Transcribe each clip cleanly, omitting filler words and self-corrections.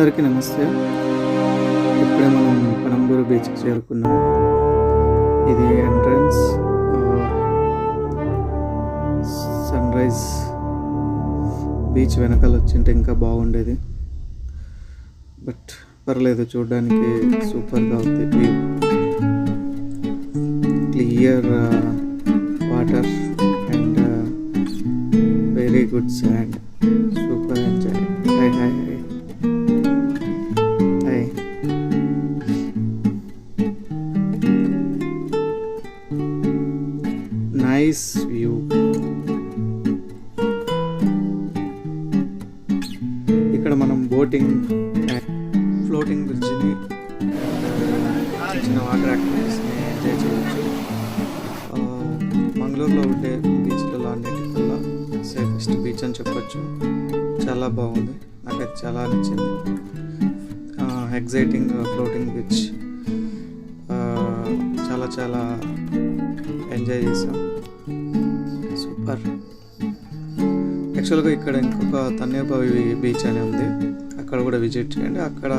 అందరికీ నమస్తే. ఇప్పుడే మనం పనంబూరు బీచ్కి చేరుకున్నాం. ఇది ఎంట్రన్స్. సన్ రైజ్ బీచ్ వెనకాల వచ్చింటే ఇంకా బాగుండేది, బట్ పర్లేదు, చూడడానికి సూపర్గా ఉంది. View, clear water and very good sand. Super enjoy. Hi hi hi hi. Nice view. ఇక్కడ మనం బోటింగ్, ఫ్లోటింగ్ బ్రిడ్జ్ని, చిన్న వాటర్ యాక్టివిటీస్ని ఎంజాయ్ చేయవచ్చు. మంగళూరులో ఉండే బీచ్లలో అన్నిటికల్లా సేఫెస్ట్ బీచ్ అని చెప్పొచ్చు. చాలా బాగుంది, నాకైతే చాలా నచ్చింది. ఎగ్జైటింగ్ ఫ్లోటింగ్ బీచ్, చాలా చాలా ఎంజాయ్ చేసాం. సూపర్. యాక్చువల్గా ఇక్కడ ఇంకొక తన్నేపావి బీచ్ అని ఉంది, అక్కడ కూడా విజిట్ చేయండి. అక్కడ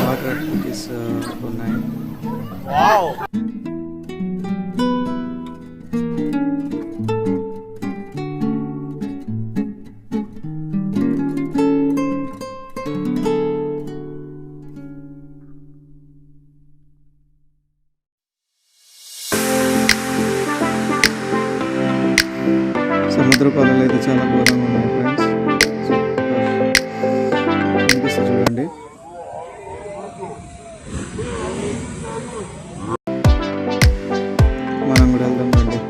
వాటర్ యాక్టివిటీస్ ఉన్నాయి. సముద్ర పాలలు అయితే చాలా ఘోరంగా ఉన్నాయి ఫ్రెండ్స్. అనిపిస్తుంది చూడండి. మనం కూడా వెళ్దాం రండి.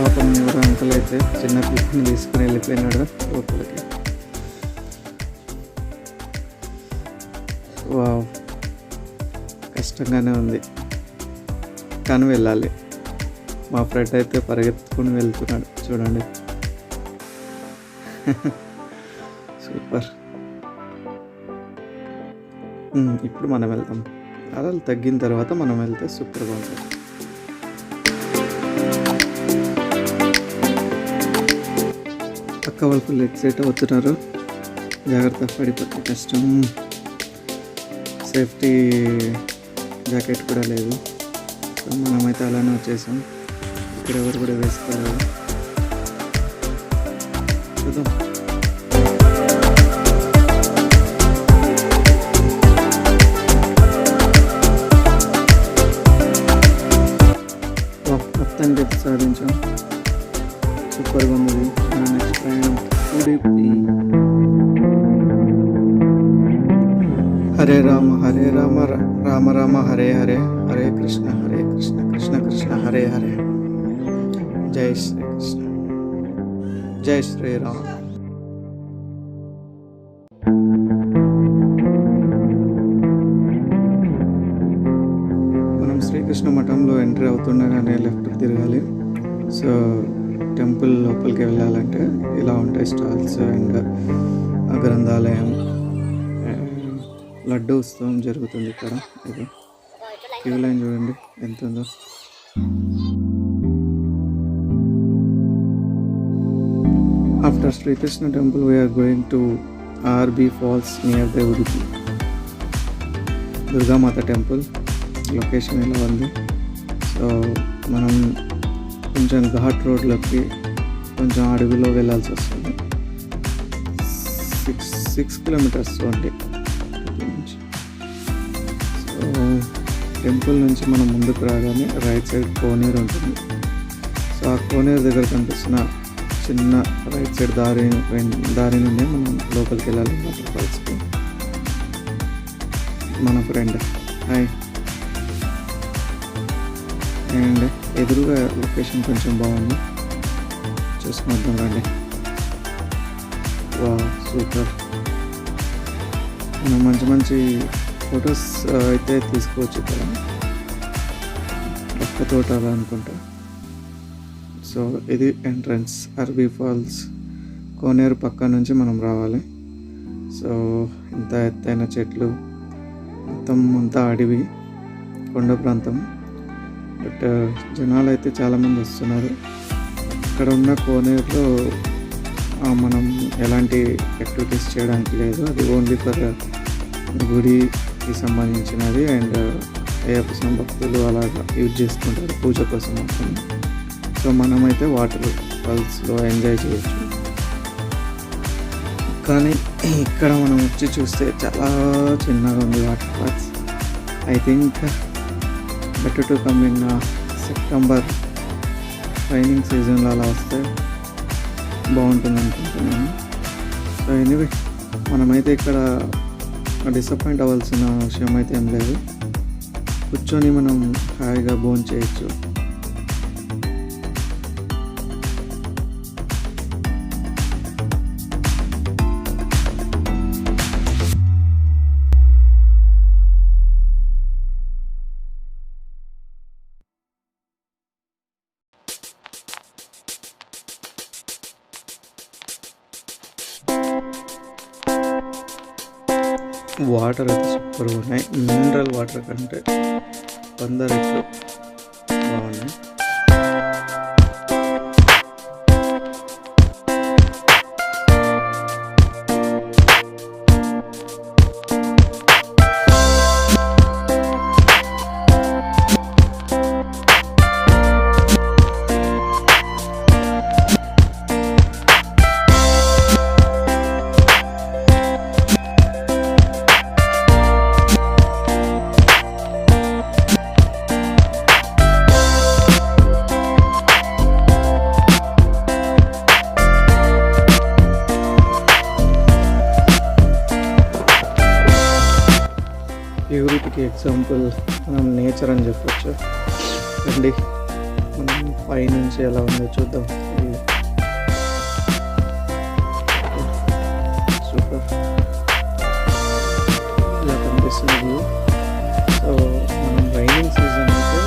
పాపం ఎవరు అంకుల్ అయితే చిన్న పిల్లని తీసుకుని వెళ్ళిపోయినాడు లోపలికి. వావ్, కష్టంగానే ఉంది కానీ వెళ్ళాలి. మా ఫ్రెండ్ అయితే పరిగెత్తుకుని వెళ్తున్నాడు చూడండి. సూపర్. ఇప్పుడు మనం వెళ్తాం. అలా తగ్గిన తర్వాత మనం వెళ్తే సూపర్గా ఉంటుంది. పక్క వాళ్ళు ఫుల్ ఎక్సైట్ అవుతున్నారు. జాగ్రత్త, పడిపోతే కష్టం. సేఫ్టీ జాకెట్ కూడా లేదు. సో మనమైతే అలానే వచ్చేసాం. ఇక్కడ ఎవరు కూడా వేసుకోలేదు. చూద్దాం. మొత్తానికి అయితే సాధించాం. సూపర్గా ఉంది. మన నెక్స్ట్ ప్రయాణం ఉడిపి. హరే రామ హరే రామ రామ రామ హరే హరే, హరే కృష్ణ కృష్ణ కృష్ణ హరే హరే. జై శ్రీకృష్ణ, జై శ్రీరామ్. మనం శ్రీకృష్ణ మఠంలో ఎంట్రీ అవుతుండగానే లెఫ్ట్కి తిరగాలి. సో టెంపుల్ లోపలికి వెళ్ళాలంటే ఇలా ఉంటాయి స్టాల్స్. అండ్ గ్రంథాలయం, లడ్డు ఉత్సవం జరుగుతుంది ఇక్కడ. ఇది క్యూ లైన్ చూడండి ఎంత ఉందో. After Srikrishna temple we're going to Arbi falls near the Udupi. Durgamata temple location ఇలా ఉంది. సో మనం కొంచెం ఘాట్ రోడ్లోకి కొంచెం అడవిలో వెళ్ళాల్సి వస్తుంది. 6 కిలోమీటర్స్ ఓన్లీ. సో టెంపుల్ నుంచి మనం ముందుకు రాగానే రైట్ సైడ్ కోనేరు ఉంటుంది. సో ఆ కోనేరు దగ్గర కనిపిస్తున్న చిన్న రైట్ సైడ్ దారి నుండి మనం లోపలికి వెళ్ళాలి వాటర్ ఫాల్స్కి. మన ఫ్రెండ్ హాయ్. అండ్ ఎదురుగా లొకేషన్ కొంచెం బాగుంది, చూసుకుంటాం రండి. వా, సూపర్. మనం మంచి మంచి ఫొటోస్ అయితే తీసుకోవచ్చు ఇక్కడ. ఒక్క తోట అలా అనుకుంటా. సో ఇది ఎంట్రన్స్ అర్బీ ఫాల్స్. కోనేరు పక్క నుంచి మనం రావాలి. సో ఇంత ఎత్తైన చెట్లు, మొత్తం అంతా అడవి, కొండ ప్రాంతం. బట్ జనాలు అయితే చాలామంది వస్తున్నారు. ఇక్కడ ఉన్న కోనేరులో మనం ఎలాంటి యాక్టివిటీస్ చేయడానికి లేదు. అది ఓన్లీ ఫర్ గుడికి సంబంధించినది. అండ్ అయ్యప్ప స్వామి భక్తులు అలాగా యూజ్ చేసుకుంటారు పూజ కోసం మొత్తం. సో మనమైతే వాటర్ ఫాల్స్లో ఎంజాయ్ చేయొచ్చు. కానీ ఇక్కడ మనం వచ్చి చూస్తే చాలా చిన్నగా ఉంది water falls. I think better to come in September raining సీజన్లో అలా వస్తే బాగుంటుంది అనుకుంటున్నాను. సో ఎనీవే మనమైతే ఇక్కడ డిసప్పాయింట్ అవ్వాల్సిన విషయం అయితే ఏం లేదు. కూర్చొని మనం హాయిగా భోజనం చేయొచ్చు. వాటర్ అయితే సూపర్గా ఉన్నాయి. మినరల్ వాటర్ కంటే 100 రెట్లు బాగున్నాయి. ప్యూరిటీకి ఎగ్జాంపుల్ మనం నేచర్ అని చెప్పొచ్చు. రండి మనం పైనుంచి ఎలా ఉందో చూద్దాం. సూపర్ ఇలా కనిపిస్తుంది. సో మనం రైనింగ్ సీజన్ అయితే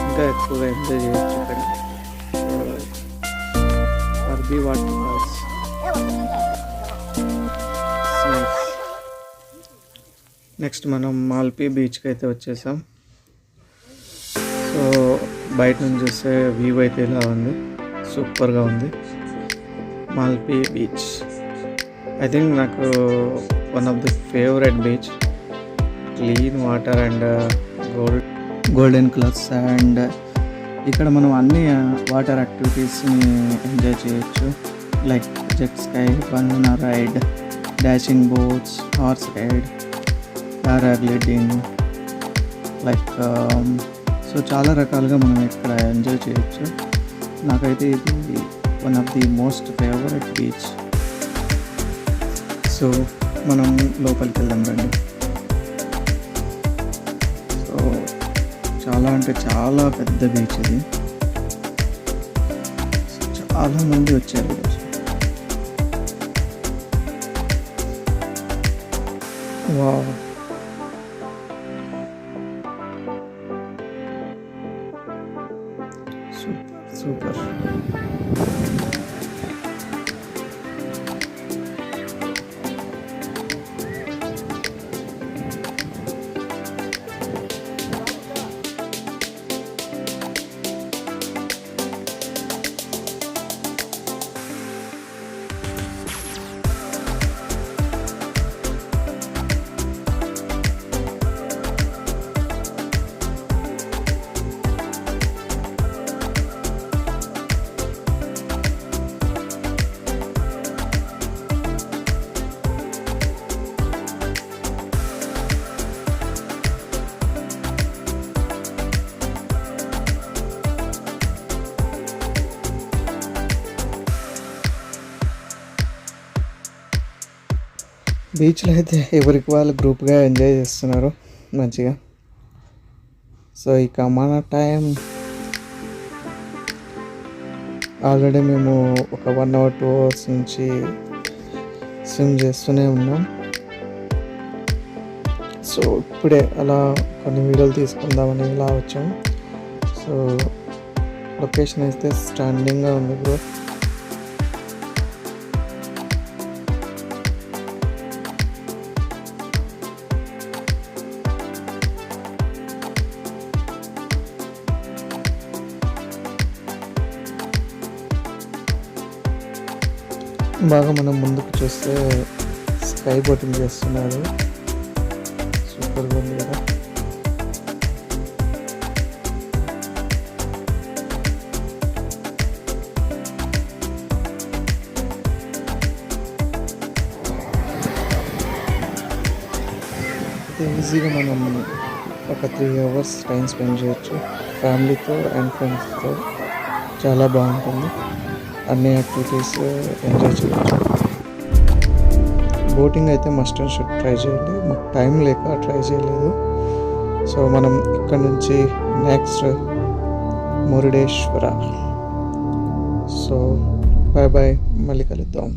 ఇంకా ఎక్కువగా ఎంజాయ్ చేయొచ్చు. అర్బీ వాటర్ ఫాల్స్ నెక్స్ట్ మనం మాల్పీ బీచ్కి అయితే వచ్చేసాం. సో బయట నుంచి చూస్తే వ్యూ అయితే ఇలా ఉంది, సూపర్గా ఉంది మాల్పీ బీచ్. ఐ థింక్ నాకు one of the favourite beach. Clean water and golden colours. And ఇక్కడ మనం అన్ని వాటర్ యాక్టివిటీస్ని ఎంజాయ్ చేయొచ్చు. Like jet ski, banana ride, dashing boats, horse ride, paragliding, like so చాలా రకాలుగా మనం ఇక్కడ ఎంజాయ్ చేయొచ్చు. నాకైతే ఇది one of the most favourite beach. So మనం లోపలికి వెళ్దాం రండి. సో చాలా అంటే చాలా పెద్ద బీచ్ ఇది. చాలామంది వచ్చారు. Wow, super. బీచ్లో అయితే ఎవరికి వాళ్ళు గ్రూప్గా ఎంజాయ్ చేస్తున్నారు మంచిగా. సో ఇక మన టైం ఆల్రెడీ మేము ఒక 1 hour 2 hours నుంచి స్విమ్ చేస్తూనే ఉన్నాం. సో ఇప్పుడే అలా కొన్ని వీడియోలు తీసుకుందామని ఇలా వచ్చాం. సో లొకేషన్ అయితే స్టాండింగ్గా ఉంది బ్రో. బాగా మనం ముందుకు చూస్తే స్కై బోటింగ్ చేస్తున్నారు. సూపర్గా ఉంది కదా. ఈజీగా మనం ఒక 3 hours టైం స్పెండ్ చేయొచ్చు ఫ్యామిలీతో అండ్ ఫ్రెండ్స్తో. చాలా బాగుంటుంది. అన్ని యాక్టివిటీస్ ఎంజాయ్ చేయొచ్చు. బోటింగ్ అయితే మస్ట్ అండ్ షుడ్ ట్రై చేయండి. మాకు టైం లేక ట్రై చేయలేదు. సో మనం ఇక్కడ నుంచి next Murudeshwar. So bye bye, మళ్ళీ కలుద్దాం.